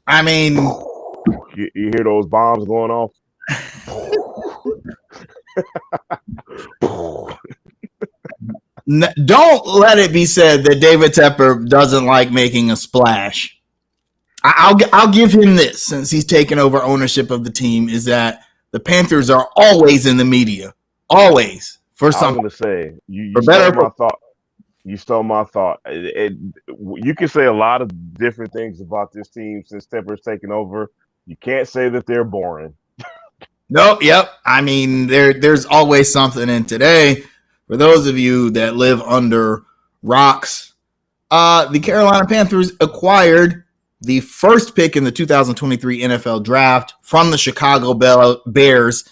I mean, you hear those bombs going off? don't let it be said that David Tepper doesn't like making a splash. I'll give him this, since he's taken over ownership of the team, is that the Panthers are always in the media, always for something. I was going to say you stole my thought. You stole my thought. You can say a lot of different things about this team since Tepper's taken over. You can't say that they're boring. Nope. Yep. I mean, there's always something. And today, for those of you that live under rocks, the Carolina Panthers acquired the first pick in the 2023 NFL Draft from the Chicago Bears.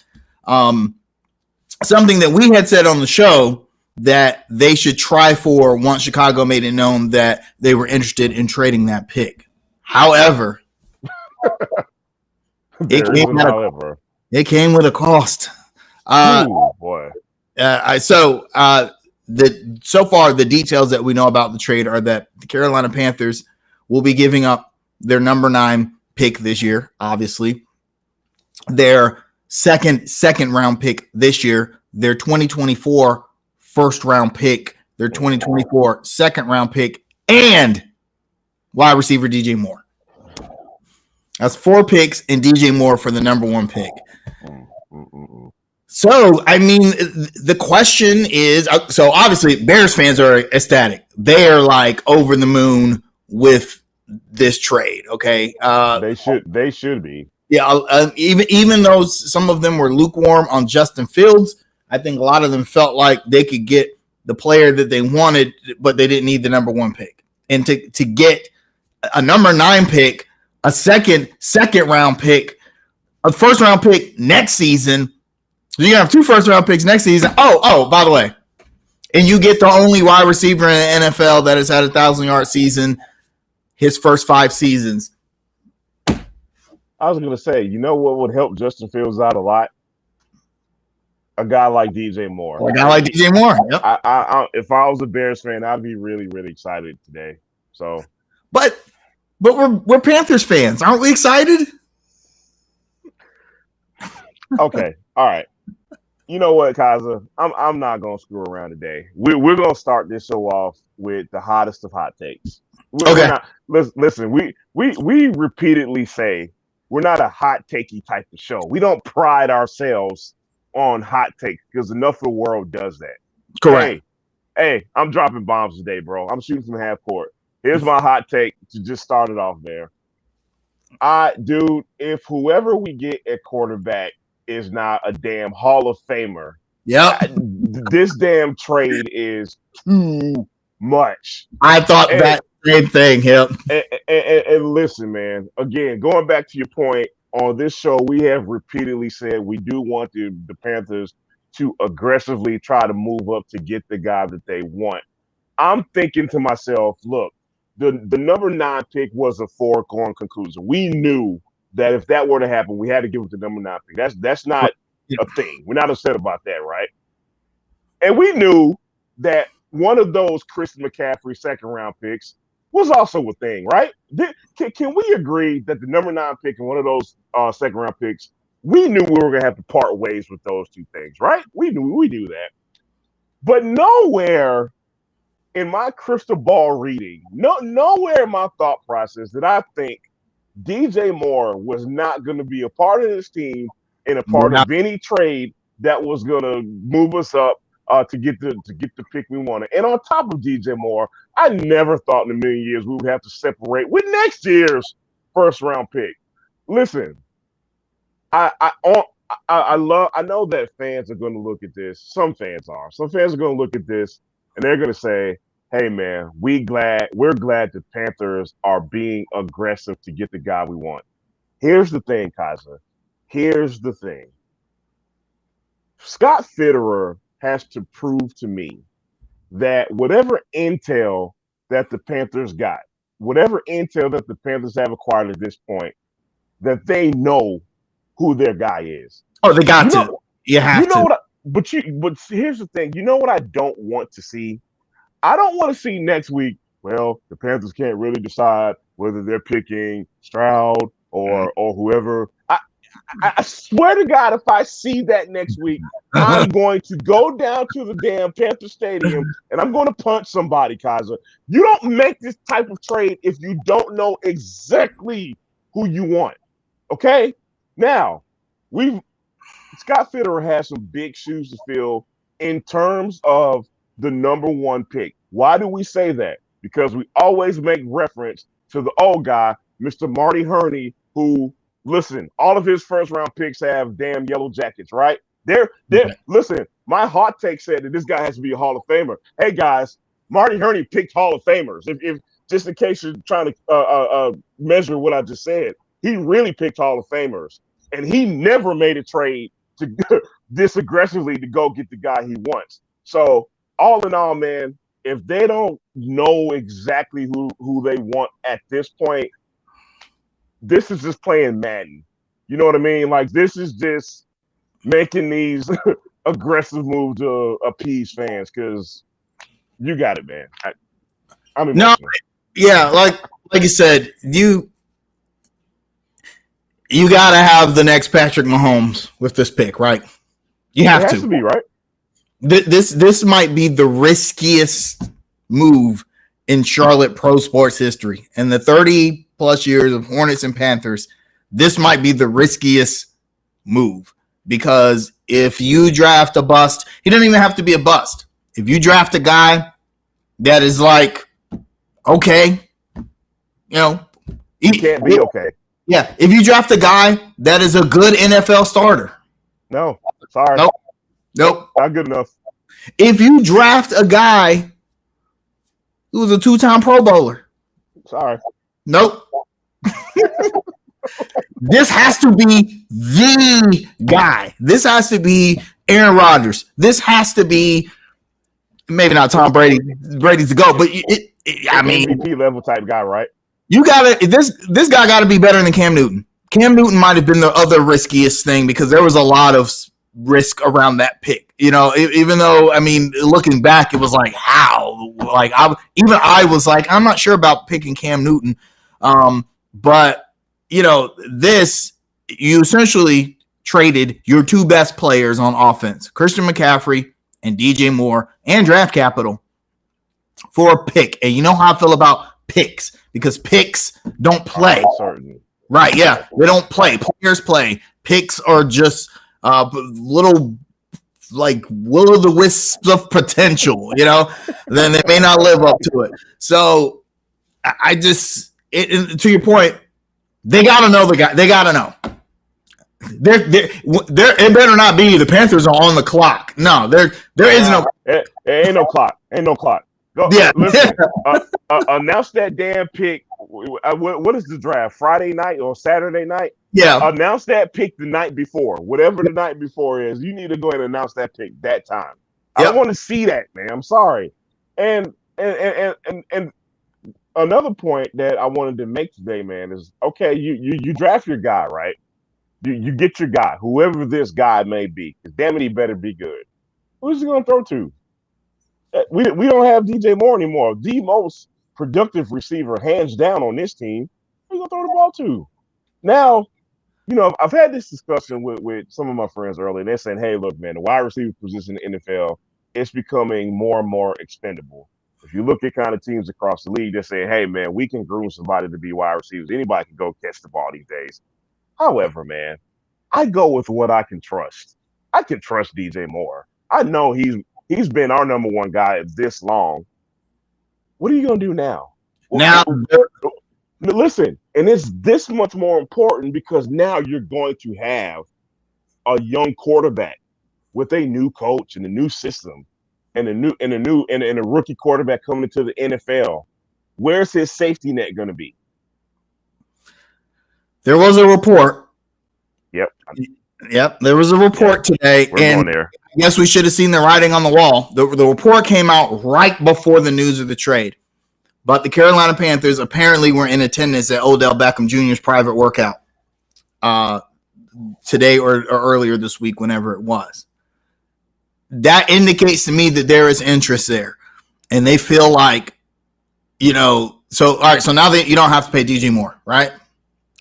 Something that we had said on the show that they should try for once Chicago made it known that they were interested in trading that pick. However, it came with a cost. Boy. So far, the details that we know about the trade are that the Carolina Panthers will be giving up their number 9 pick this year, obviously, their second round pick this year, their 2024 first round pick, their 2024 second round pick, and wide receiver DJ Moore. That's 4 picks and DJ Moore for the number 1 pick. So, I mean, the question is, so obviously Bears fans are ecstatic. They are like over the moon with this trade. Okay. They should be. Yeah. Even though some of them were lukewarm on Justin Fields, I think a lot of them felt like they could get the player that they wanted, but they didn't need the number 1 pick. And to get a number 9 pick, a second round pick, a first round pick next season. You're gonna have 2 first round picks next season. Oh, by the way, and you get the only wide receiver in the NFL that has had a 1,000-yard season his first 5 seasons. I was gonna say, you know what would help Justin Fields out a lot? A guy like DJ Moore. Yep. If I was a Bears fan, I'd be really, really excited today. So, but we're Panthers fans, aren't we excited? Okay, all right. You know what, Kaza? I'm not gonna screw around today. We're gonna start this show off with the hottest of hot takes. Listen, we repeatedly say we're not a hot takey type of show. We don't pride ourselves on hot takes because enough of the world does that. Correct. Hey, I'm dropping bombs today, bro. I'm shooting from half court. Here's my hot take to just start it off there. Dude, if whoever we get at quarterback is not a damn Hall of Famer, this damn trade is too much. I thought that same thing. Yep. And listen, man. Again, going back to your point, on this show, we have repeatedly said we do want the Panthers to aggressively try to move up to get the guy that they want. I'm thinking to myself, look, the number 9 pick was a foregone conclusion. We knew that if that were to happen, we had to give it the number 9 pick. That's not a thing. We're not upset about that, right? And we knew that one of those Chris McCaffrey second round picks was also a thing, right? Can we agree that the number 9 pick and one of those second round picks, we knew we were going to have to part ways with those 2 things, right? We knew that. But nowhere in my crystal ball reading, nowhere in my thought process did I think DJ Moore was not going to be a part of this team and a part of any trade that was going to move us up to get the pick we wanted. And on top of DJ Moore, I never thought in a million years we would have to separate with next year's first round pick. Listen, I know that fans are going to look at this. Some fans are going to look at this and they're going to say, "Hey man, we're glad the Panthers are being aggressive to get the guy we want." Here's the thing, Kaiser. Here's the thing. Scott Fitterer has to prove to me that whatever intel that the Panthers got, whatever intel that the Panthers have acquired at this point, that they know who their guy is. Oh, they got to. You have to. But here's the thing. You know what I don't want to see? I don't want to see next week, well, the Panthers can't really decide whether they're picking Stroud or whoever. I swear to God, if I see that next week, I'm going to go down to the damn Panther Stadium and I'm going to punch somebody, Kaiser. You don't make this type of trade if you don't know exactly who you want. Okay? Now, Scott Fitterer has some big shoes to fill in terms of the number one pick. Why do we say that? Because we always make reference to the old guy, Mr. Marty Herney, who, listen, all of his first round picks have damn yellow jackets, right? Listen, my hot take said that this guy has to be a Hall of Famer. Hey guys, Marty Herney picked Hall of Famers. If just in case you're trying to measure what I just said, he really picked Hall of Famers, and he never made a trade to this aggressively to go get the guy he wants. So all in all, man, if they don't know exactly who they want at this point, this is just playing Madden. You know what I mean? Like, this is just making these aggressive moves to appease fans, because you got it, man. I'm emotional. No, yeah, like you said, you got to have the next Patrick Mahomes with this pick, right? You have it has to be, right? This might be the riskiest move in Charlotte pro sports history. In the 30 plus years of Hornets and Panthers, this might be the riskiest move, because if you draft a bust, he doesn't even have to be a bust. If you draft a guy that is like, okay, he can't be okay. Yeah, if you draft a guy that is a good NFL starter. No, sorry. Nope. Not good enough. If you draft a guy who was a 2-time Pro Bowler. Sorry. Nope. This has to be the guy. This has to be Aaron Rodgers. This has to be, maybe not Tom Brady. Brady's the GOAT, but I mean, MVP level type guy, right? You gotta this guy got to be better than Cam Newton. Cam Newton might have been the other riskiest thing, because there was a lot of risk around that pick. Even though, I mean, looking back, it was like, how? Like, I was like, I'm not sure about picking Cam Newton. But this, you essentially traded your two best players on offense, Christian McCaffrey and DJ Moore, and draft capital for a pick. And you know how I feel about picks, because picks don't play. Right, yeah. They don't play. Players play. Picks are just little, like, will-o'-the-wisps of potential, then they may not live up to it. So I just, to your point, they got to know the guy. They got to know. It better not be the Panthers are on the clock. No, there is no. Ain't no clock. Ain't no clock. Go, yeah. Listen, announce that damn pick. What is the draft? Friday night or Saturday night? Yeah. Announce that pick the night before. Whatever the night before is, you need to go ahead and announce that pick that time. I don't want to see that, man. I'm sorry. And another point that I wanted to make today, man, is okay. You draft your guy, right? You get your guy, whoever this guy may be. Because damn it, he better be good. Who's he going to throw to? We don't have DJ Moore anymore. The most productive receiver, hands down, on this team. Who you going to throw the ball to? Now, I've had this discussion with some of my friends earlier, and they're saying, hey, look, man, the wide receiver position in the NFL, it's becoming more and more expendable. If you look at kind of teams across the league, they're saying, hey, man, we can groom somebody to be wide receivers. Anybody can go catch the ball these days. However, man, I go with what I can trust. I can trust DJ Moore. I know he's been our number one guy this long. What are you going to do now? Now, listen, and it's this much more important because now you're going to have a young quarterback with a new coach and a new system and a rookie quarterback coming into the NFL. Where's his safety net going to be? There was a report. Yep. There was a report today. We're going there. I guess we should have seen the writing on the wall. The report came out right before the news of the trade. But the Carolina Panthers apparently were in attendance at Odell Beckham Jr.'s private workout today or earlier this week, whenever it was. That indicates to me that there is interest there. And they feel like So all right, so now that you don't have to pay DJ Moore, right?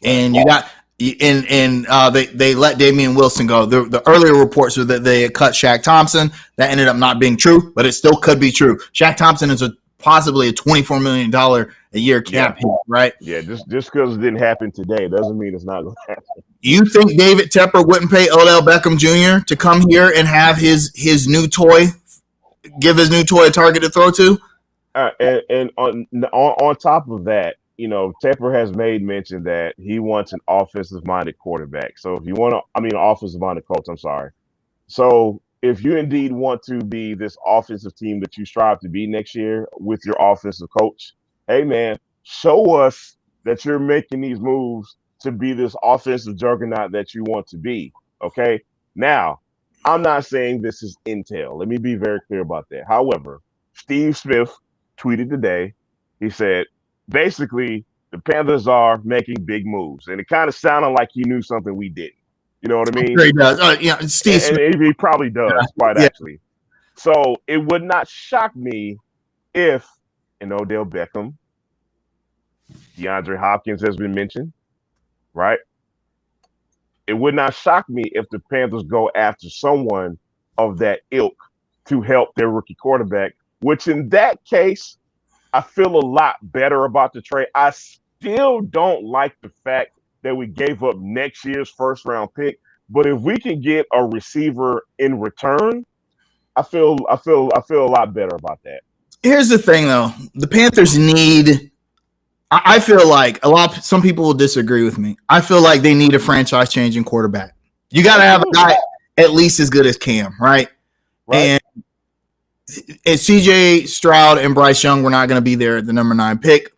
And you got they let Damian Wilson go. The earlier reports were that they had cut Shaq Thompson. That ended up not being true, but it still could be true. Shaq Thompson is possibly a $24 million a year cap hit, right? Yeah, just because it didn't happen today doesn't mean it's not going to happen. You think David Tepper wouldn't pay Odell Beckham Jr. to come here and have his new toy, give his new toy a target to throw to? And on top of that, Tepper has made mention that he wants an offensive-minded quarterback. So if you want offensive-minded coach, I'm sorry. So if you indeed want to be this offensive team that you strive to be next year with your offensive coach, hey, man, show us that you're making these moves to be this offensive juggernaut that you want to be, okay? Now, I'm not saying this is intel. Let me be very clear about that. However, Steve Smith tweeted today, he said, basically, the Panthers are making big moves. And it kind of sounded like he knew something we didn't. You know what I mean? Sure he does. Steve Smith. And he probably does, actually. So it would not shock me if an Odell Beckham, DeAndre Hopkins has been mentioned, right? It would not shock me if the Panthers go after someone of that ilk to help their rookie quarterback, which in that case, I feel a lot better about the trade. I still don't like the fact that we gave up next year's first round pick, but if we can get a receiver in return, I feel a lot better about that. Here's the thing, though: the Panthers need. I feel like some people will disagree with me. I feel like they need a franchise-changing quarterback. You got to have a guy at least as good as Cam, right? And CJ Stroud and Bryce Young were not going to be there at the number 9 pick.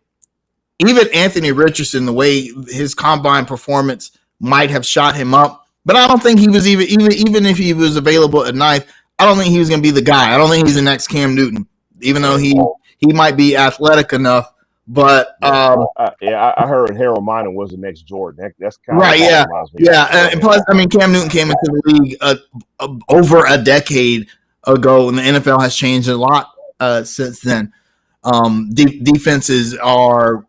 Even Anthony Richardson, the way his combine performance might have shot him up, but I don't think he was even if he was available at 9th, I don't think he was going to be the guy. I don't think he's the next Cam Newton, even though he might be athletic enough. But I heard Harold Miner was the next Jordan. That's kind of right. And plus, Cam Newton came into the league over a decade ago, and the NFL has changed a lot since then. Defenses are,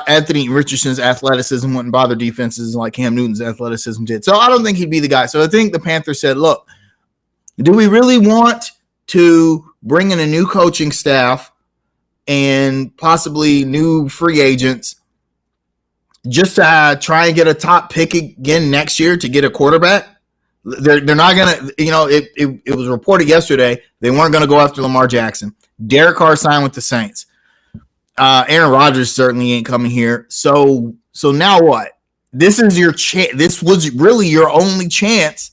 Anthony Richardson's athleticism wouldn't bother defenses like Cam Newton's athleticism did. So I don't think he'd be the guy. So I think the Panthers said, look, do we really want to bring in a new coaching staff and possibly new free agents just to try and get a top pick again next year to get a quarterback? They're not going to, it was reported yesterday they weren't going to go after Lamar Jackson. Derek Carr signed with the Saints. Aaron Rodgers certainly ain't coming here. So now what? This is your chance. This was really your only chance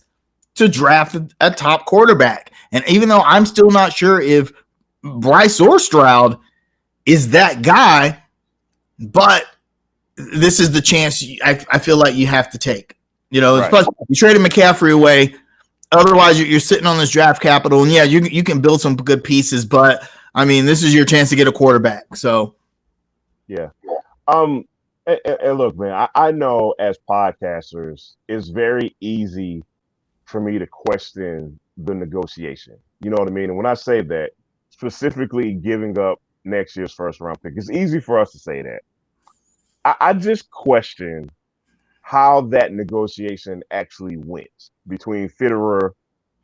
to draft a top quarterback. And even though I'm still not sure if Bryce or Stroud is that guy, but this is the chance I feel like you have to take. Plus you traded McCaffrey away. Otherwise, you're sitting on this draft capital, and yeah, you can build some good pieces, but this is your chance to get a quarterback. So, yeah. And look, man, I know as podcasters, it's very easy for me to question the negotiation. You know what I mean? And when I say that, specifically giving up next year's first round pick, it's easy for us to say that. I just question how that negotiation actually went between Fitterer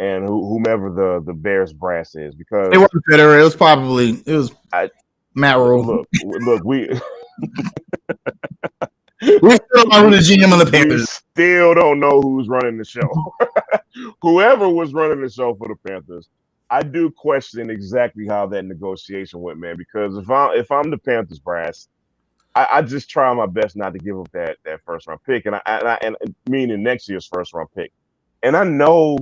and whomever the Bears brass is, because it wasn't Fitterer. It was Matt Rule. Look, we still don't know who the GM of the Panthers. We still don't know who's running the show. Whoever was running the show for the Panthers, I do question exactly how that negotiation went, man. Because if I'm the Panthers brass, I just try my best not to give up that first round pick, and I meaning next year's first round pick. And I know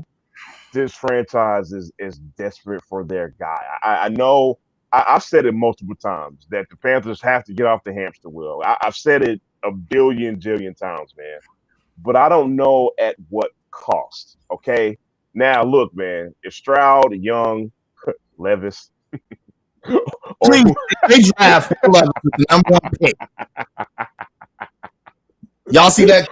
this franchise is desperate for their guy. I know I've said it multiple times that the Panthers have to get off the hamster wheel. I've said it a billion times, man. But I don't know at what cost. Okay. Now look, man, if Stroud, Young, Levis. Please, they draft Levis with the number 1 pick. Y'all see that?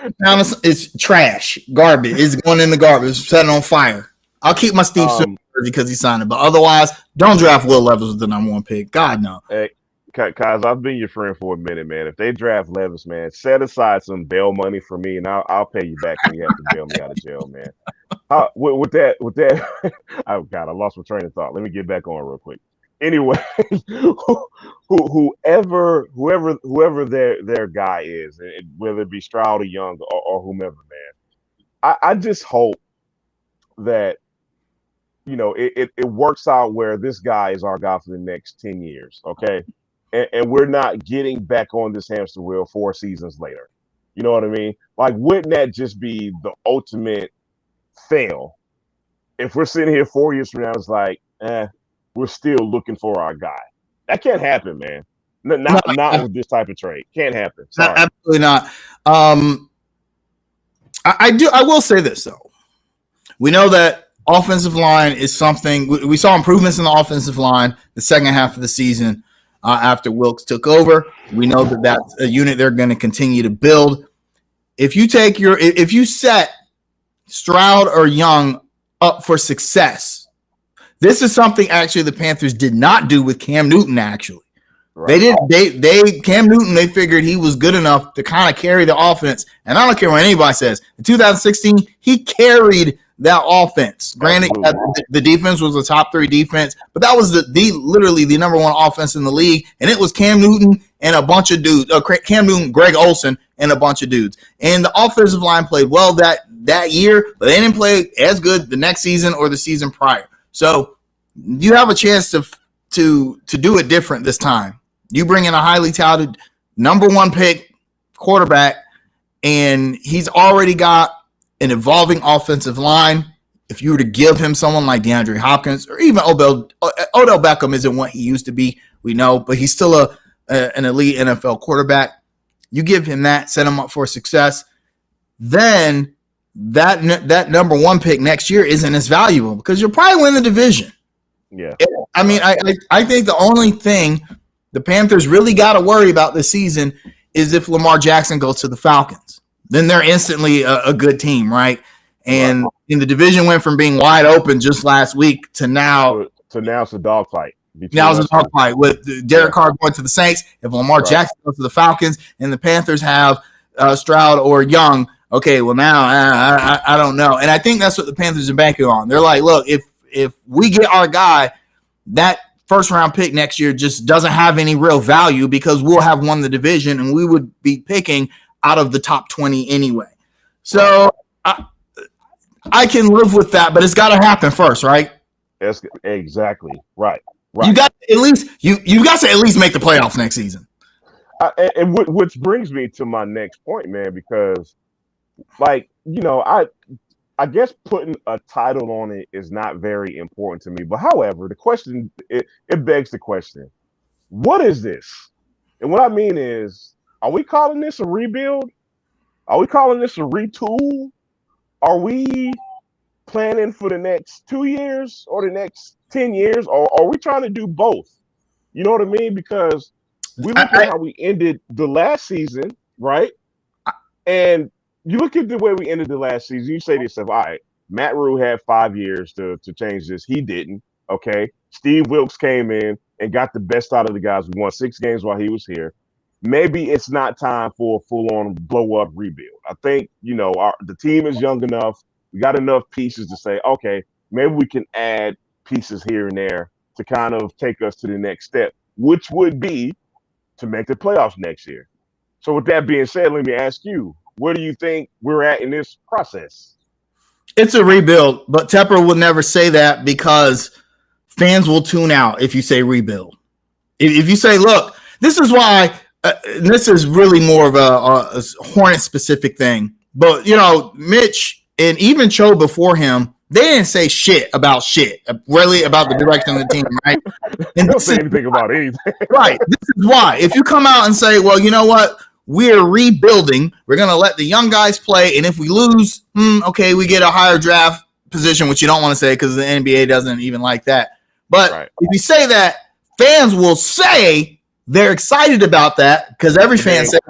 It's trash, garbage. It's going in the garbage. It's setting on fire. I'll keep my Steve Smith because he signed it, but otherwise, don't draft Will Levis with the number 1 pick. God no. Hey, Cause I've been your friend for a minute, man. If they draft Levis, man, set aside some bail money for me, and I'll pay you back when you have to bail me out of jail, man. With that, oh God, I lost my train of thought. Let me get back on real quick. Anyway, whoever their guy is, whether it be Stroud or Young or whomever, man, I just hope that it works out where this guy is our guy for the next 10 years, okay? And we're not getting back on this hamster wheel 4 seasons later. You know what I mean? Like, wouldn't that just be the ultimate fail? If we're sitting here 4 years from now, it's like, we're still looking for our guy. That can't happen, man. Not with this type of trade. Can't happen. Sorry. Absolutely not. I will say this, though. We know that offensive line is something. We saw improvements in the offensive line the second half of the season after Wilkes took over. We know that that's a unit they're going to continue to build. If you set Stroud or Young up for success, this is something actually the Panthers did not do with Cam Newton. Actually, right. Cam Newton, they figured he was good enough to kind of carry the offense. And I don't care what anybody says. In 2016, he carried that offense. Granted, the defense was a top 3 defense, but that was literally the number 1 offense in the league, and it was Cam Newton and a bunch of dudes. Cam Newton, Greg Olsen, and a bunch of dudes. And the offensive line played well that year, but they didn't play as good the next season or the season prior. So you have a chance to do it different this time. You bring in a highly touted number 1 pick quarterback, and he's already got an evolving offensive line. If you were to give him someone like DeAndre Hopkins or even Odell Beckham isn't what he used to be, we know, but he's still an elite NFL quarterback. You give him that, set him up for success, then that number 1 pick next year isn't as valuable because you'll probably win the division. Yeah. I mean, I think the only thing the Panthers really got to worry about this season is if Lamar Jackson goes to the Falcons. Then they're instantly a good team, right? And in the division went from being wide open just last week to now. So now it's a dogfight. Now it's a dogfight with Derek Carr going to the Saints. If Lamar Jackson goes to the Falcons and the Panthers have Stroud or Young, okay, well now I don't know. And I think that's what the Panthers are banking on. They're like, look, if we get our guy, that first round pick next year just doesn't have any real value because we'll have won the division and we would be picking out of the top 20 anyway. So I can live with that, but it's got to happen first, right? That's exactly right. You got to at least make the playoffs next season. And which brings me to my next point, man, because I guess putting a title on it is not very important to me. But however, the question it begs the question: what is this? And what I mean is, are we calling this a rebuild? Are we calling this a retool? Are we planning for the next 2 years or the next 10 years? Or are we trying to do both? You know what I mean? Because we look at how we ended the last season, right? And you look at the way we ended the last season, you say to yourself, all right, Matt Rule had 5 years to change this. He didn't, okay? Steve Wilkes came in and got the best out of the guys. We won 6 games while he was here. Maybe it's not time for a full-on blow-up rebuild. I think, the team is young enough. We got enough pieces to say, okay, maybe we can add pieces here and there to kind of take us to the next step, which would be to make the playoffs next year. So with that being said, let me ask you, where do you think we're at in this process? It's a rebuild, but Tepper will never say that because fans will tune out if you say rebuild. If you say, look, this is why this is really more of a Hornet-specific thing. But, Mitch and even Cho before him, they didn't say shit, really about the direction of the team, right? And don't say anything about anything. Right. This is why. If you come out and say, well, you know what? We're rebuilding. We're going to let the young guys play. And if we lose, okay, we get a higher draft position, which you don't want to say because the NBA doesn't even like that. But if you say that, fans will say they're excited about that because every fan says,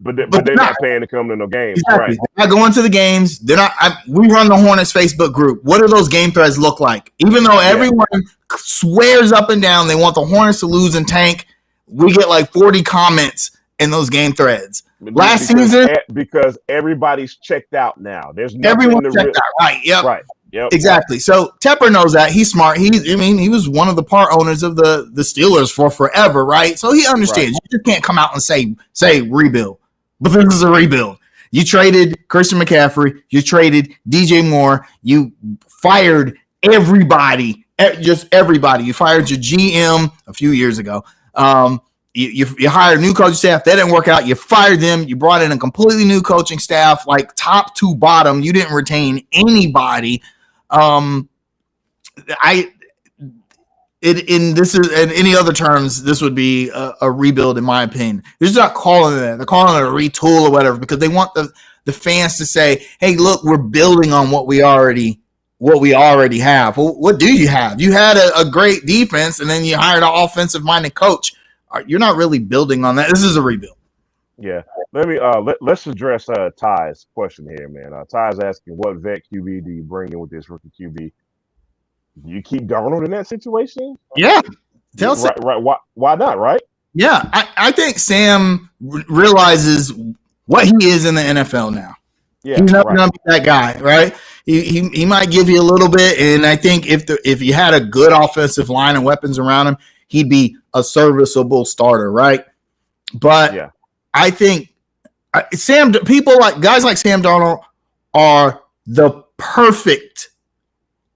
but they're not paying to come to no games. Exactly. Right. They're not going to the games. They're not. We run the Hornets Facebook group. What do those game threads look like? Even though everyone swears up and down they want the Hornets to lose and tank, we get like 40 comments in those game threads. Last season, because everybody's checked out now. There's nothing everyone checked out. Right. Yep. Right. Yep. Exactly. So Tepper knows that. He's smart. He was one of the part owners of the Steelers for forever, right? So he understands. Right. You just can't come out and say rebuild. But this is a rebuild. You traded Christian McCaffrey. You traded DJ Moore. You fired everybody. Just everybody. You fired your GM a few years ago. You hired a new coaching staff. That didn't work out. You fired them. You brought in a completely new coaching staff, like top to bottom. You didn't retain anybody. In any other terms, this would be a rebuild, in my opinion. They're just not calling it that. They're calling it a retool or whatever because they want the fans to say, "Hey, look, we're building on what we already have." Well, what do you have? You had a great defense, and then you hired an offensive-minded coach. You're not really building on that. This is a rebuild. Yeah. Let me let's address Ty's question here, man. Ty's asking, what vet QB do you bring in with this rookie QB? Do you keep Darnold in that situation? Yeah. Right. Why not, right? Yeah. I think Sam realizes what he is in the NFL now. Yeah, he's not going to be that guy, right? He might give you a little bit, and I think if you had a good offensive line and weapons around him, he'd be a serviceable starter, right? But yeah. I think guys like Sam Darnold are the perfect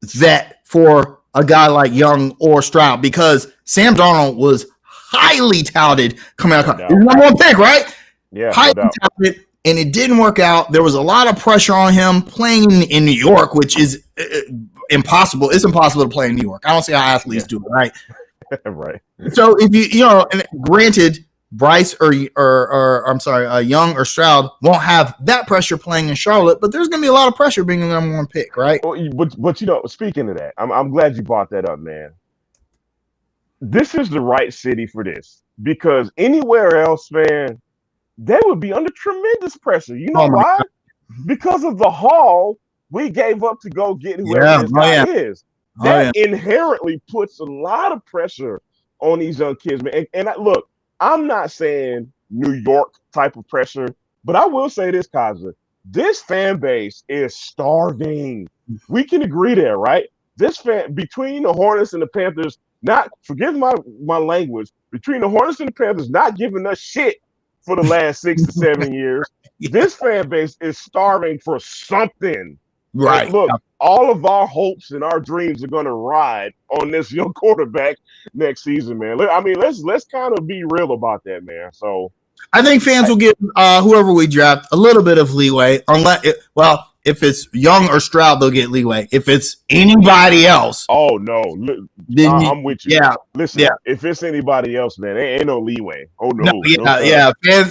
vet for a guy like Young or Stroud because Sam Darnold was highly touted coming out. He's number one pick, right? Yeah, highly touted, and it didn't work out. There was a lot of pressure on him playing in New York, which is impossible. It's impossible to play in New York. I don't see how athletes do it, right? Right. So if and granted, Bryce or Young or Stroud won't have that pressure playing in Charlotte, but there's going to be a lot of pressure being the number one pick, right? But speaking of that, I'm glad you brought that up, man. This is the right city for this because anywhere else, man, they would be under tremendous pressure. You know why? God. Because of the haul we gave up to go get whoever this guy is. That inherently puts a lot of pressure on these young kids, man. And look, I'm not saying New York type of pressure, but I will say this, Kaiser. This fan base is starving. We can agree there, right? Between the Hornets and the Panthers, forgive my language, between the Hornets and the Panthers not giving us shit for the last 6 to 7 years, this fan base is starving for something. Right. And look, all of our hopes and our dreams are going to ride on this young quarterback next season, man. I mean, let's kind of be real about that, man. So I think fans will give whoever we draft a little bit of leeway. If it's Young or Stroud, they'll get leeway. If it's anybody else, oh no, I'm with you. Yeah, listen, if it's anybody else, man, there ain't no leeway. Oh no,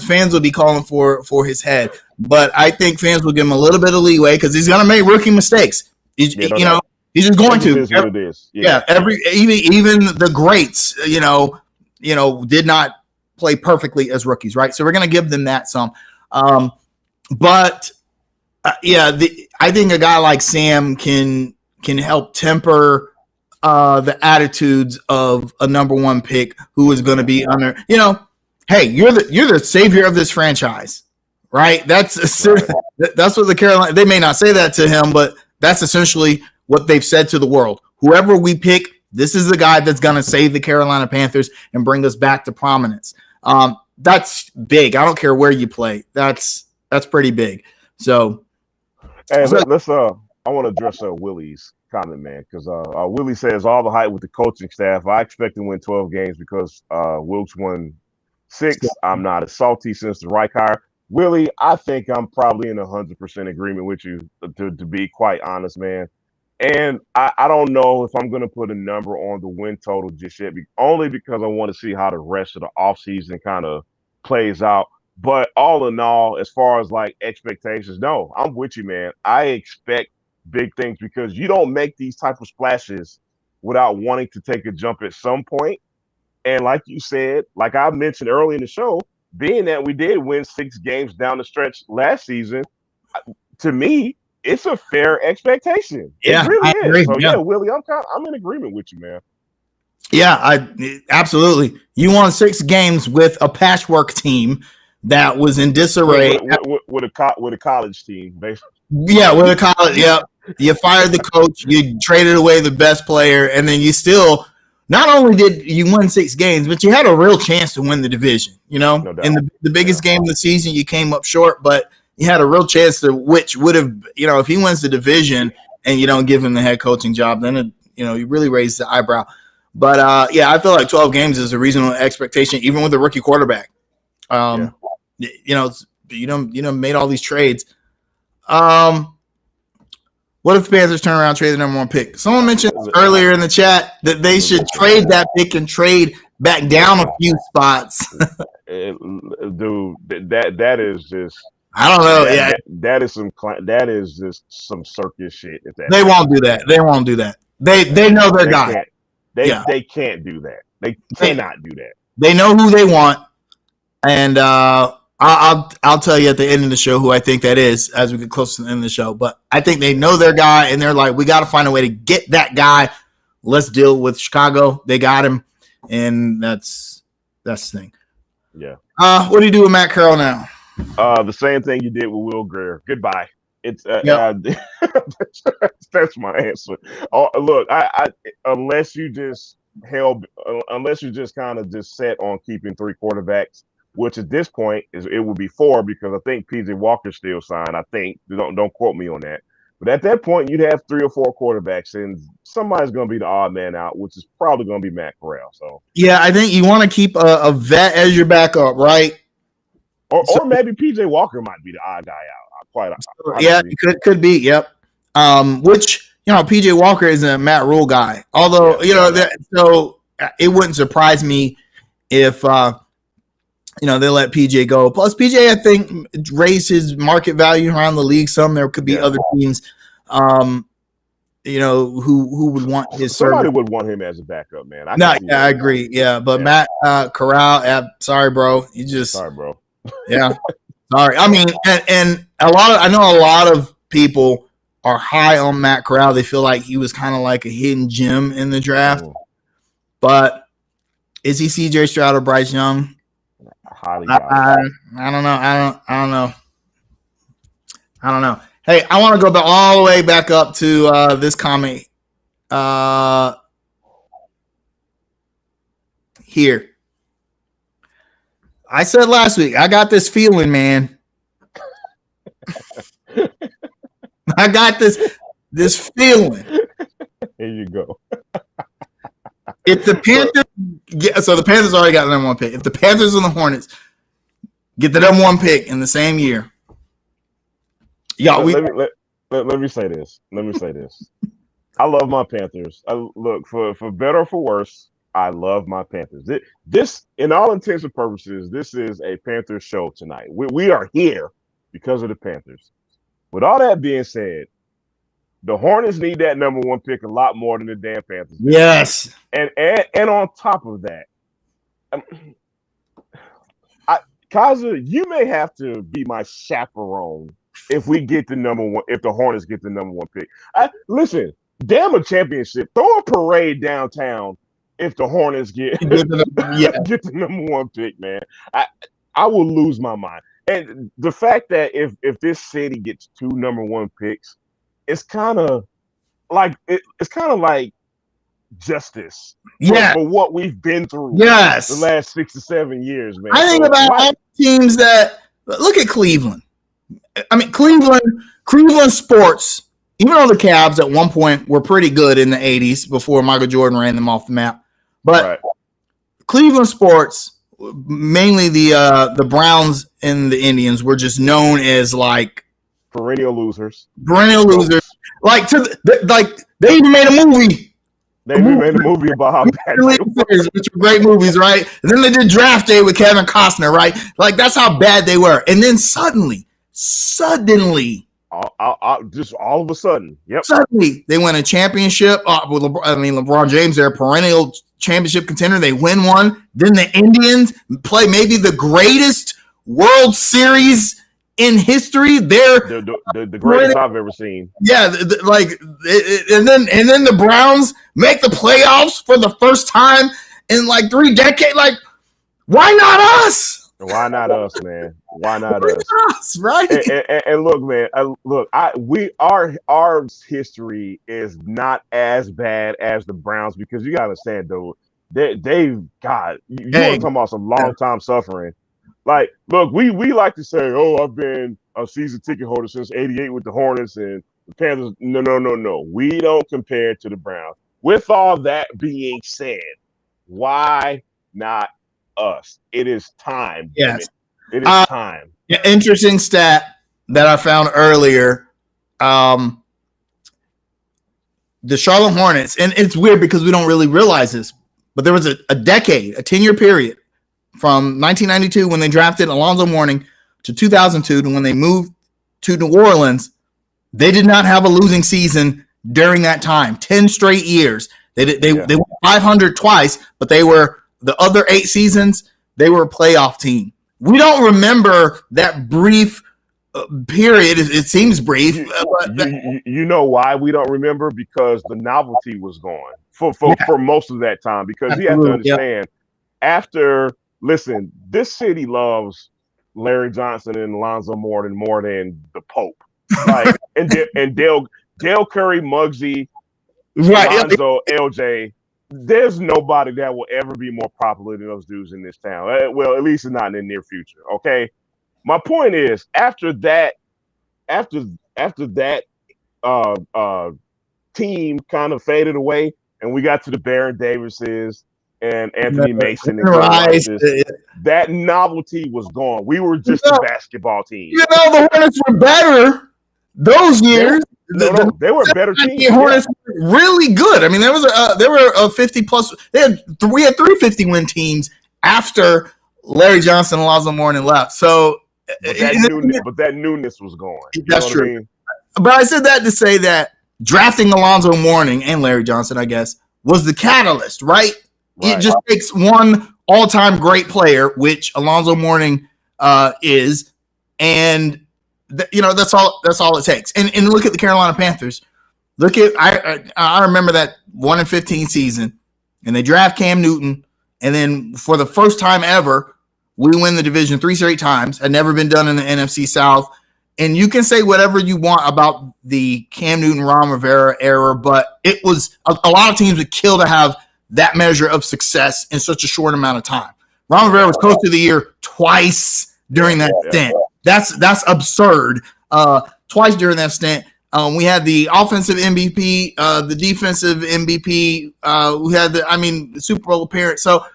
Fans will be calling for his head, but I think fans will give him a little bit of leeway because he's gonna make rookie mistakes. He's just going to. Is what it is. Even the greats, did not play perfectly as rookies, right? So we're gonna give them that some, but. I think a guy like Sam can help temper the attitudes of a number one pick who is going to be under. Hey, you're the savior of this franchise, right? That's what the Carolina. They may not say that to him, but that's essentially what they've said to the world. Whoever we pick, this is the guy that's going to save the Carolina Panthers and bring us back to prominence. That's big. I don't care where you play. That's pretty big. So. Hey, let's I want to address Willie's comment, man, because Willie says all the hype with the coaching staff. I expect to win 12 games because Wilkes won 6. I'm not as salty since the Reich hire. Willie, I think I'm probably in 100% agreement with you, to be quite honest, man. And I don't know if I'm going to put a number on the win total just yet, only because I want to see how the rest of the offseason kind of plays out. But all in all, as far as like expectations, no, I'm with you, man. I expect big things because you don't make these type of splashes without wanting to take a jump at some point. And like you said, like I mentioned early in the show, being that we did win 6 games down the stretch last season, to me, it's a fair expectation. Yeah, it really I agree. is. So yeah, Willie, I'm in agreement with you, man. Yeah, absolutely. You won 6 games with a patchwork team that was in disarray. With a college team, basically. Yeah, with a college. Yeah, you fired the coach, you traded away the best player, and then you still not only did you win 6 games, but you had a real chance to win the division. You know, No doubt. in the biggest game of the season, you came up short, but you had a real chance to, which would have, you know, if he wins the division and you don't give him the head coaching job, then it, you know, you really raise the eyebrow. But yeah, I feel like 12 games is a reasonable expectation, even with a rookie quarterback. You know, you don't made all these trades. What if the Panthers turn around and trade the number 1 pick? Someone mentioned earlier in the chat that they should trade that pick and trade back down a few spots. Dude, that is just. I don't know. That is just some circus shit. They won't do that. They won't do that. They know their guy. They can't do that. They cannot do that. They know who they want, and I'll tell you at the end of the show who I think that is as we get close to the end of the show. But I think they know their guy, and they're like, we got to find a way to get that guy. Let's deal with Chicago. They got him, and that's the thing. Yeah. What do you do with Matt Carroll now? The same thing you did with Will Greer. Goodbye. It's that's my answer. Look, I unless you just kind of just set on keeping 3 quarterbacks, which at this point it would be 4 because I think PJ Walker's still signed. I think don't quote me on that. But at that point, you'd have 3 or 4 quarterbacks, and somebody's going to be the odd man out, which is probably going to be Matt Corral. So yeah, I think you want to keep a vet as your backup, right? Or maybe PJ Walker might be the odd guy out. Quite yeah, it could be. Yep. Which, you know, PJ Walker is a Matt Rule guy. Although, so it wouldn't surprise me if you know, they let PJ go. Plus, PJ, I think, raised his market value around the league some. There could be other teams, you know, who would want his Somebody service. would want him as a backup, man. I agree. Yeah, but Matt Corral, sorry, bro. Sorry, bro. Yeah, sorry. I mean, and I know a lot of people are high on Matt Corral. They feel like he was kind of like a hidden gem in the draft. But is he CJ Stroud or Bryce Young? Highly I don't know. I don't know. Hey, I want to go all the way back up to this comment here. I said last week, I got this feeling, man. I got this feeling. Here you go. If the Panthers, so the Panthers already got the number 1 pick. If the Panthers and the Hornets get the number 1 pick in the same year, let me say this. I love my Panthers. Look, for better or for worse, I love my Panthers. This, in all intents and purposes, this is a Panthers show tonight. We are here because of the Panthers. With all that being said, the Hornets need that number 1 pick a lot more than the damn Panthers. Yes. And on top of that, Kaza, you may have to be my chaperone if we get the number 1. If the Hornets get the number 1 pick, listen, damn a championship. Throw a parade downtown if the Hornets get the number 1 pick, man. I will lose my mind. And the fact that if this city gets 2 number 1 picks, it's kind of like justice for what we've been through the last 6 to 7 years, man. I think about all teams that look at Cleveland. I mean, Cleveland sports, even though the Cavs at one point were pretty good in the 80s before Michael Jordan ran them off the map, but Cleveland sports, mainly the Browns and the Indians, were just known as like perennial losers. Like they even made a movie. They made a movie about how bad they were. Which were great movies, right? And then they did Draft Day with Kevin Costner, right? Like that's how bad they were. And then suddenly, just all of a sudden, suddenly they win a championship. With LeBron James, they're a perennial championship contender. They win one. Then the Indians play maybe the greatest World Series in history. They're the greatest I've ever seen. Yeah, and then the Browns make the playoffs for the first time in like 3 decades. Like, why not us? Why not us, man? Why not us? Right? And look, man. Our history is not as bad as the Browns because you got to understand, though. They've got you want to talk about some long time suffering. Like, look, we like to say, oh, I've been a season ticket holder since '88 with the Hornets and the Panthers. No. We don't compare to the Browns. With all that being said, why not us? It is time. Yes. It is time. Interesting stat that I found earlier. The Charlotte Hornets, and it's weird because we don't really realize this, but there was a decade, a 10-year period from 1992 when they drafted Alonzo Mourning to 2002 to when they moved to New Orleans. They did not have a losing season during that time. 10 straight years. They went 500 twice, but they were the other 8 seasons. They were a playoff team. We don't remember that brief period. It seems brief. You know why we don't remember? Because the novelty was gone for most of that time. Because you have to understand, listen, this city loves Larry Johnson and Alonzo Mourning more than the Pope. Like, and Dale Curry, Muggsy, Alonzo, LJ. There's nobody that will ever be more popular than those dudes in this town. Well, at least not in the near future. Okay. My point is, after that team kind of faded away, and we got to the Baron Davises and Anthony Mason and that novelty was gone. We were just a basketball team. You know, the Hornets were better those years. They were a better team. The Hornets were really good. I mean, there were a 50-plus. We had 3 50-win teams after Larry Johnson and Alonzo Mourning left. So, but that newness was gone. That's true. I mean? But I said that to say that drafting Alonzo Mourning and Larry Johnson, I guess, was the catalyst, right? It just takes one all-time great player, which Alonzo Mourning is, and that's all it takes. And look at the Carolina Panthers. Look at I remember that 1-15 season, and they draft Cam Newton, and then for the first time ever, we win the division 3 straight times. Had never been done in the NFC South. And you can say whatever you want about the Cam Newton, Ron Rivera era, but it was a lot of teams would kill to have that measure of success in such a short amount of time. Ron Rivera was coach of the year twice during that stint. That's absurd. Twice during that stint. We had the offensive MVP, the defensive MVP. We had the Super Bowl appearance. So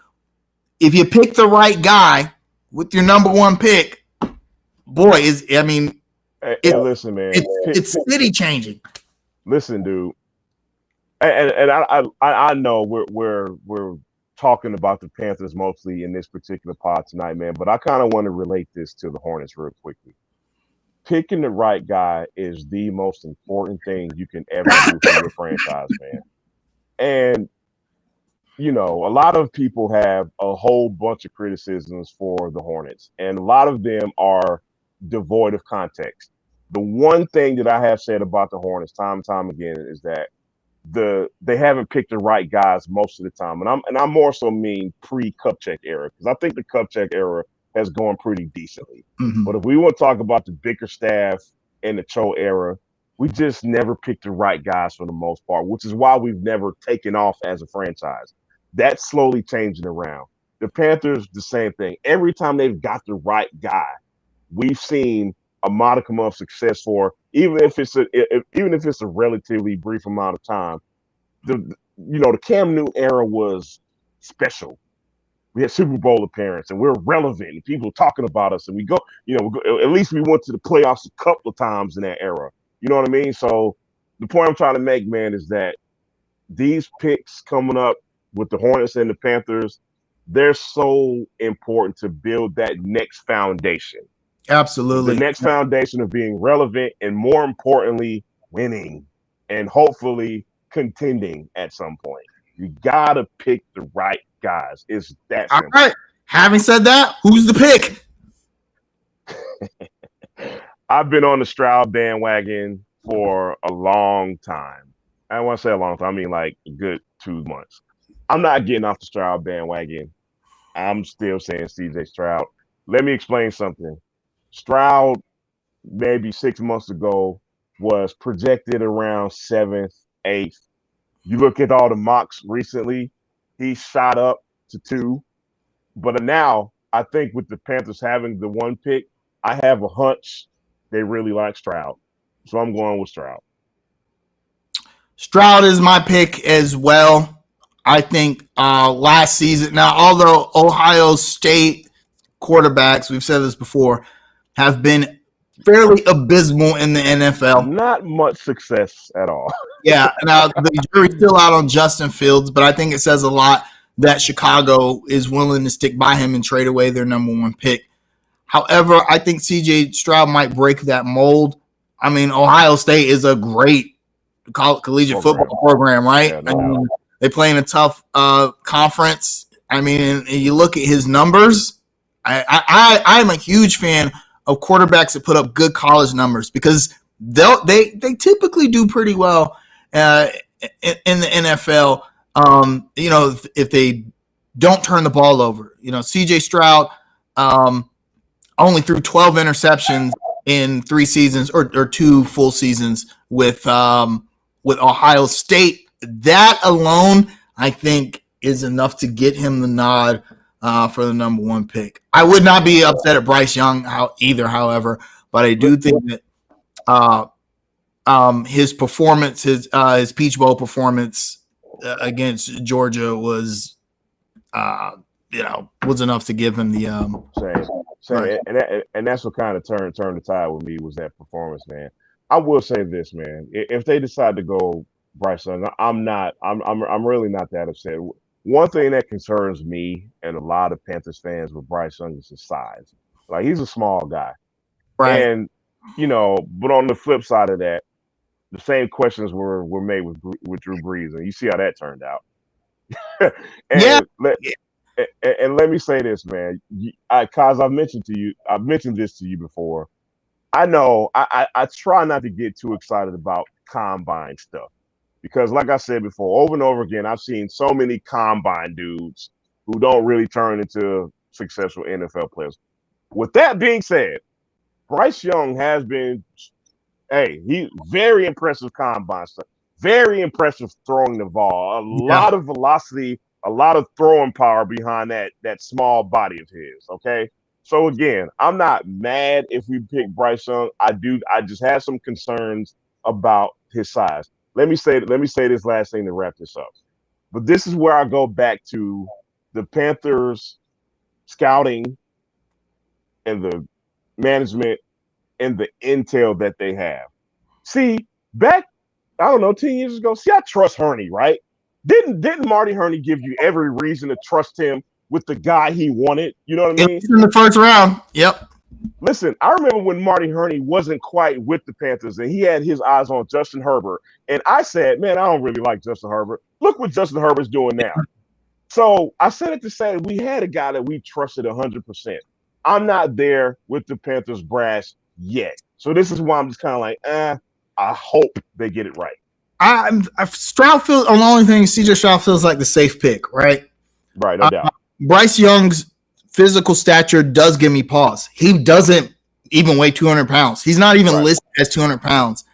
if you pick the right guy with your number 1 pick, boy, listen, man, it's city changing. Listen, dude, and I know we're talking about the Panthers mostly in this particular pod tonight, man, but I kind of want to relate this to the Hornets real quickly. Picking the right guy is the most important thing you can ever do for your franchise, man. And a lot of people have a whole bunch of criticisms for the Hornets, and a lot of them are devoid of context. The one thing that I have said about the Hornets time and time again is that they haven't picked the right guys most of the time, and I'm more so mean pre-Kupchak era, because I think the Kupchak era has gone pretty decently. Mm-hmm. But if we want to talk about the Bickerstaff and the Cho era, we just never picked the right guys for the most part, which is why we've never taken off as a franchise. That's slowly changing around. The Panthers, the same thing. Every time they've got the right guy, we've seen a modicum of success for, even if it's a relatively brief amount of time. The Cam Newton era was special. We had Super Bowl appearance, and we're relevant, and people talking about us, and we go, at least we went to the playoffs a couple of times in that era. You know what I mean? So the point I'm trying to make, man, is that these picks coming up with the Hornets and the Panthers, they're so important to build that next foundation. Absolutely. The next foundation of being relevant and, more importantly, winning and hopefully contending at some point. You got to pick the right guys. It's that simple. All right. Having said that, who's the pick? I've been on the Stroud bandwagon for a long time. I don't want to say a long time. I mean like a good 2 months. I'm not getting off the Stroud bandwagon. I'm still saying CJ Stroud. Let me explain something. Stroud, maybe 6 months ago, was projected around seventh, eighth. You look at all the mocks recently, he shot up to two. But now, I think with the Panthers having the one pick, I have a hunch they really like Stroud. So I'm going with Stroud. Stroud is my pick as well. I think last season, now, although Ohio State quarterbacks, we've said this before, have been fairly abysmal in the NFL. Not much success at all. Yeah, now the jury's still out on Justin Fields, but I think it says a lot that Chicago is willing to stick by him and trade away their number one pick. However, I think CJ Stroud might break that mold. I mean, Ohio State is a great collegiate football program, right? Yeah, no. I mean, they play in a tough conference. I mean, you look at his numbers. I'm a huge fan of quarterbacks that put up good college numbers because they typically do pretty well in the NFL. If they don't turn the ball over, CJ Stroud only threw 12 interceptions in 3 seasons or 2 full seasons with Ohio State. That alone, I think, is enough to get him the nod for the number one pick. I would not be upset at Bryce Young either, however, but I do think that his performance, his Peach Bowl performance against Georgia was enough to give him the Same. Right. And that's what kind of turned the tide with me was that performance, man. I will say this, man. If they decide to go Bryce Young, I'm really not that upset. One thing that concerns me and a lot of Panthers fans with Bryce Young is his size. Like, he's a small guy. right. And, but on the flip side of that, the same questions were made with Drew Brees, and you see how that turned out. Yeah. And let me say this, man. Cause I've mentioned this to you before. I know I try not to get too excited about combine stuff because, like I said before, over and over again, I've seen so many combine dudes who don't really turn into successful NFL players. With that being said, Bryce Young has been, he's very impressive combine stuff, very impressive throwing the ball, a lot of velocity, a lot of throwing power behind that small body of his. Okay. So again, I'm not mad if we pick Bryce Young. I just have some concerns about his size. Let me say this last thing to wrap this up. But this is where I go back to the Panthers scouting and the management and the intel that they have. See, back, I don't know, 10 years ago, I trust Hurney, right? Didn't Marty Hurney give you every reason to trust him with the guy he wanted? You know what I mean? In the first round. Yep. Listen, I remember when Marty Hurney wasn't quite with the Panthers and he had his eyes on Justin Herbert. And I said, man, I don't really like Justin Herbert. Look what Justin Herbert's doing now. So I said it to say we had a guy that we trusted 100%. I'm not there with the Panthers brass yet. So this is why I'm just kind of like, I hope they get it right. Stroud feels, the only thing CJ Stroud feels like the safe pick, right? Right, no doubt. Bryce Young's physical stature does give me pause. He doesn't even weigh 200 pounds. He's not even listed as 200 pounds.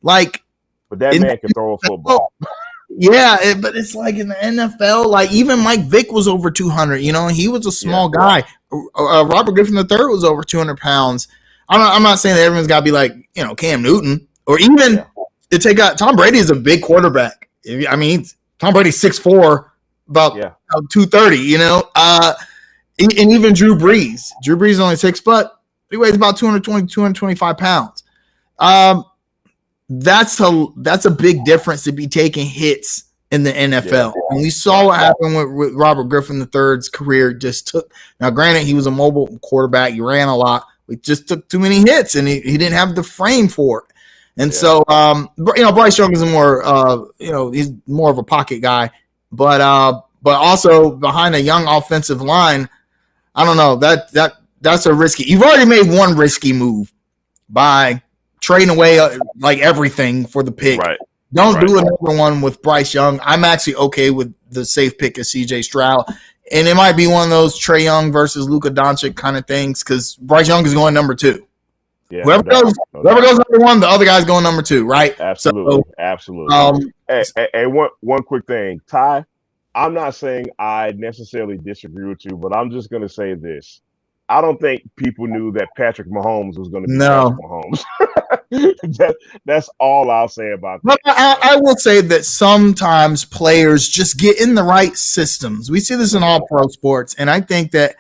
Like, but that man can throw a football. Yeah, but it's like in the NFL, like even Mike Vick was over 200. He was a small guy. Robert Griffin III was over 200 pounds. I'm not saying that everyone's got to be like Cam Newton or even to take out Tom Brady is a big quarterback. I mean, Tom Brady's 6'4", about 230. And even Drew Brees. Drew Brees is only 6 foot. He weighs about 220, 225 pounds. That's a big difference to be taking hits in the NFL. Yeah. And we saw what happened with Robert Griffin III's career. Now, granted, he was a mobile quarterback. He ran a lot. We just took too many hits, and he didn't have the frame for it. And so, Bryce Young is he's more of a pocket guy. But also behind a young offensive line, I don't know. That's a risky. You've already made one risky move by trading away like everything for the pick. Right. Don't do another one with Bryce Young. I'm actually okay with the safe pick of CJ Stroud. And it might be one of those Trae Young versus Luka Doncic kind of things because Bryce Young is going number 2. Yeah, whoever goes number 1, the other guy's going number 2, right? Absolutely. So, absolutely. Hey, one quick thing. Ty, I'm not saying I necessarily disagree with you, but I'm just going to say this. I don't think people knew that Patrick Mahomes was going to be Patrick Mahomes. That's all I'll say about that. But I will say that sometimes players just get in the right systems. We see this in all pro sports, and I think that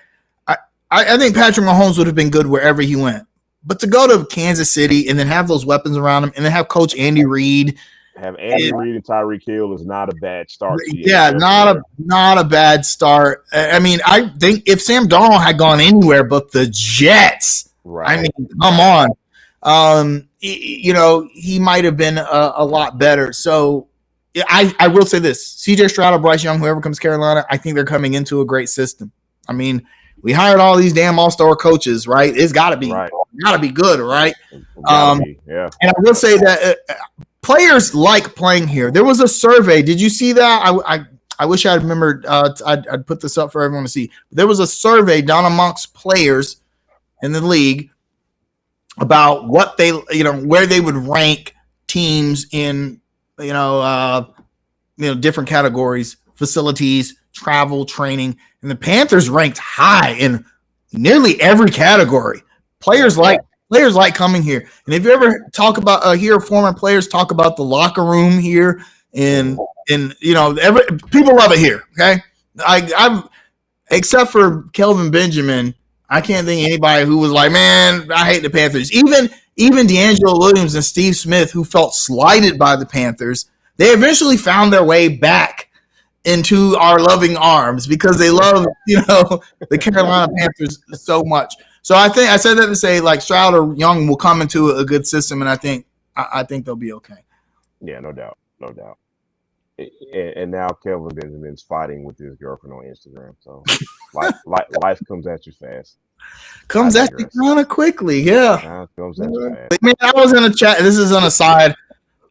I think Patrick Mahomes would have been good wherever he went. But to go to Kansas City and then have those weapons around him and then have Coach Andy Reid. Have Andy Reid and Tyreek Hill is not a bad start. Yeah, not a bad start. I mean, I think if Sam Darnold had gone anywhere but the Jets, I mean, come on. He might have been a lot better. So I will say this. CJ Stroud or Bryce Young, whoever comes to Carolina, I think they're coming into a great system. I mean, we hired all these damn all-star coaches, right? It's got to be good, right? Yeah. And I will say that players like playing here. There was a survey. Did you see that? I wish I remembered. I'd put this up for everyone to see. There was a survey done amongst players in the league about what they, where they would rank teams in, different categories, facilities, travel, training, and the Panthers ranked high in nearly every category. Players like coming here, and if you ever talk about hear former players talk about the locker room here, and people love it here. Okay, I'm except for Kelvin Benjamin, I can't think of anybody who was like, man, I hate the Panthers. Even D'Angelo Williams and Steve Smith, who felt slighted by the Panthers, they eventually found their way back into our loving arms because they love, the Carolina Panthers so much. So I said that to say, like, Stroud or Young will come into a good system, and I think they'll be okay. Yeah, no doubt. And now Kelvin Benjamin's fighting with his girlfriend on Instagram. So life comes at you fast. Comes at you kind of quickly, yeah. Comes at you fast. Man, I was in a chat. This is on a side.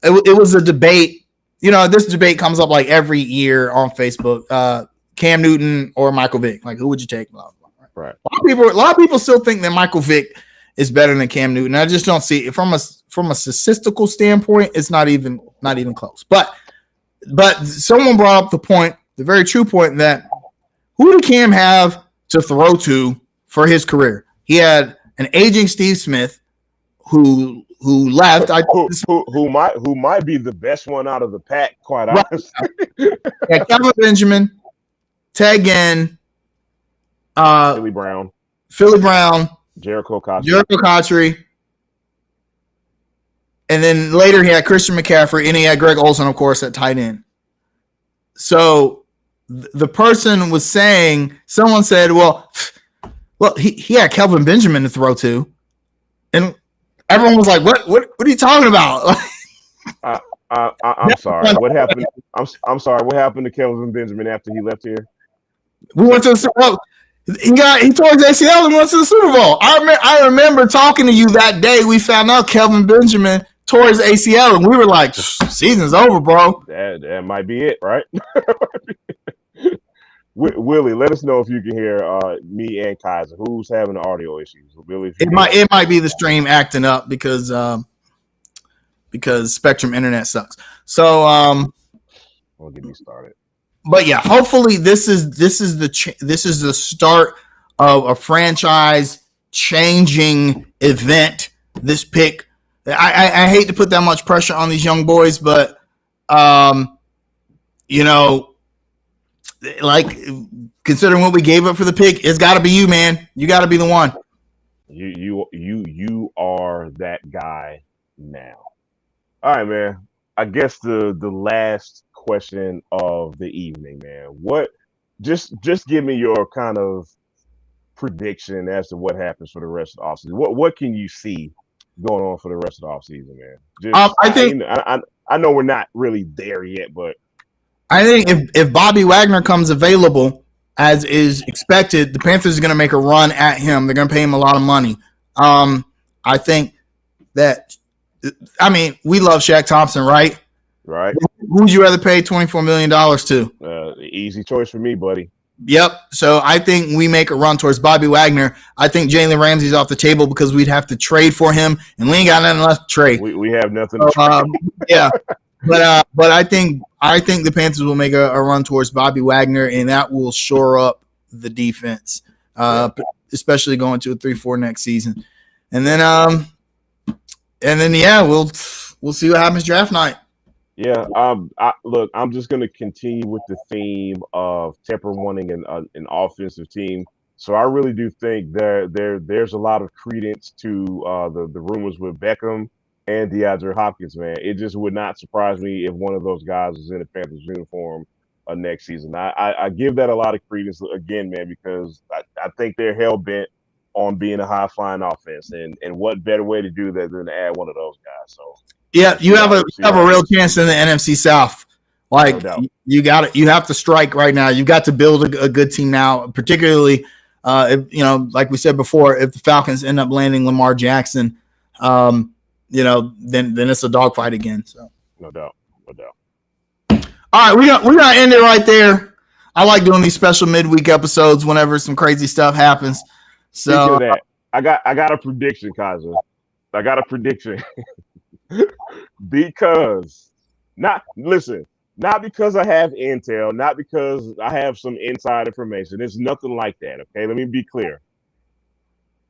It was a debate. This debate comes up like every year on Facebook. Cam Newton or Michael Vick. Like, who would you take? Blah, blah, blah. Right. A lot of people still think that Michael Vick is better than Cam Newton. I just don't see it from a statistical standpoint. It's not even close. But someone brought up the very true point that who did Cam have to throw to for his career? He had an aging Steve Smith who left. Who might be the best one out of the pack, quite honestly. Yeah, Kelvin Benjamin, Ted Ginn, Philly Brown, Jericho Cotchery, and then later he had Christian McCaffrey, and he had Greg Olsen, of course, at tight end. So the person was saying, someone said, well, he had Kelvin Benjamin to throw to, and everyone was like, "What are you talking about?" I'm sorry. What happened? I'm sorry. What happened to Kelvin Benjamin after he left here? We went to the Super Bowl. He tore his ACL and went to the Super Bowl. I remember talking to you that day. We found out Kelvin Benjamin tore his ACL, and we were like, "Season's over, bro." That might be it, right? Willie, let us know if you can hear me and Kaiser. Who's having the audio issues? Willie, it might be the stream acting up because Spectrum Internet sucks. So don't get me started. But yeah, hopefully this is the start of a franchise changing event. This pick, I hate to put that much pressure on these young boys, but like considering what we gave up for the pick, it's got to be you, man. You got to be the one. You are that guy now. All right, man. I guess the last question of the evening, man. What? Just give me your kind of prediction as to what happens for the rest of the offseason. What can you see going on for the rest of the offseason, man? I think I know we're not really there yet, but I think if Bobby Wagner comes available as is expected, the Panthers are going to make a run at him. They're going to pay him a lot of money. I think that, I mean, we love Shaq Thompson, right? Right. Who would you rather pay $24 million to? Easy choice for me, buddy. Yep. So I think we make a run towards Bobby Wagner. I think Jalen Ramsey's off the table because we'd have to trade for him, and we ain't got nothing left to trade. We have nothing to trade. Yeah. But I think the Panthers will make a run towards Bobby Wagner, and that will shore up the defense, especially going to a 3-4 next season. And then we'll see what happens draft night. Yeah, look, I'm just going to continue with the theme of Tepper wanting an offensive team. So I really do think there's a lot of credence to the rumors with Beckham and DeAndre Hopkins, man. It just would not surprise me if one of those guys is in the Panthers uniform next season. I give that a lot of credence again, man, because I think they're hell-bent on being a high-flying offense. And what better way to do that than to add one of those guys? So. Yeah, you have a real chance in the NFC South. Like no you have to strike right now. You got to build a good team now, particularly if, like we said before, if the Falcons end up landing Lamar Jackson, then it's a dogfight again. So no doubt. All right, we're gonna end it right there. I like doing these special midweek episodes whenever some crazy stuff happens. So speaking of that, I got a prediction, Kaiser. I got a prediction. Because not because I have intel, not because I have some inside information. It's nothing like that. Okay, let me be clear.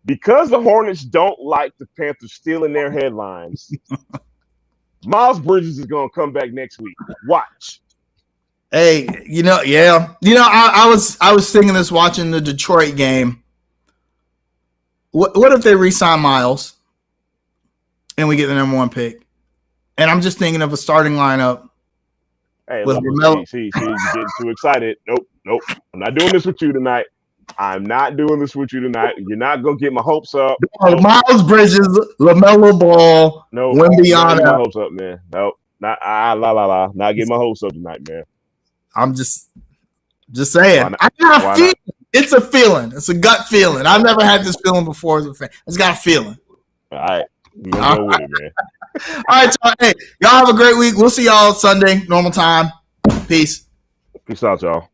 Because the Hornets don't like the Panthers stealing their headlines, Miles Bridges is going to come back next week. Watch. Hey, I was thinking this watching the Detroit game. What if they re-sign Miles and we get the number 1 pick? And I'm just thinking of a starting lineup. Hey, look, see, you're getting too excited. Nope. I'm not doing this with you tonight. You're not going to get my hopes up. No, Miles Bridges, LaMelo Ball, Wembyana. My hopes up, man. Nope. Not getting my hopes up tonight, man. I'm just saying. I got a feeling. It's a feeling. It's a gut feeling. I've never had this feeling before as a fan. It's got a feeling. All right. Go with it, man. All right, so, hey, y'all have a great week. We'll see y'all Sunday, normal time. Peace. Peace out, y'all.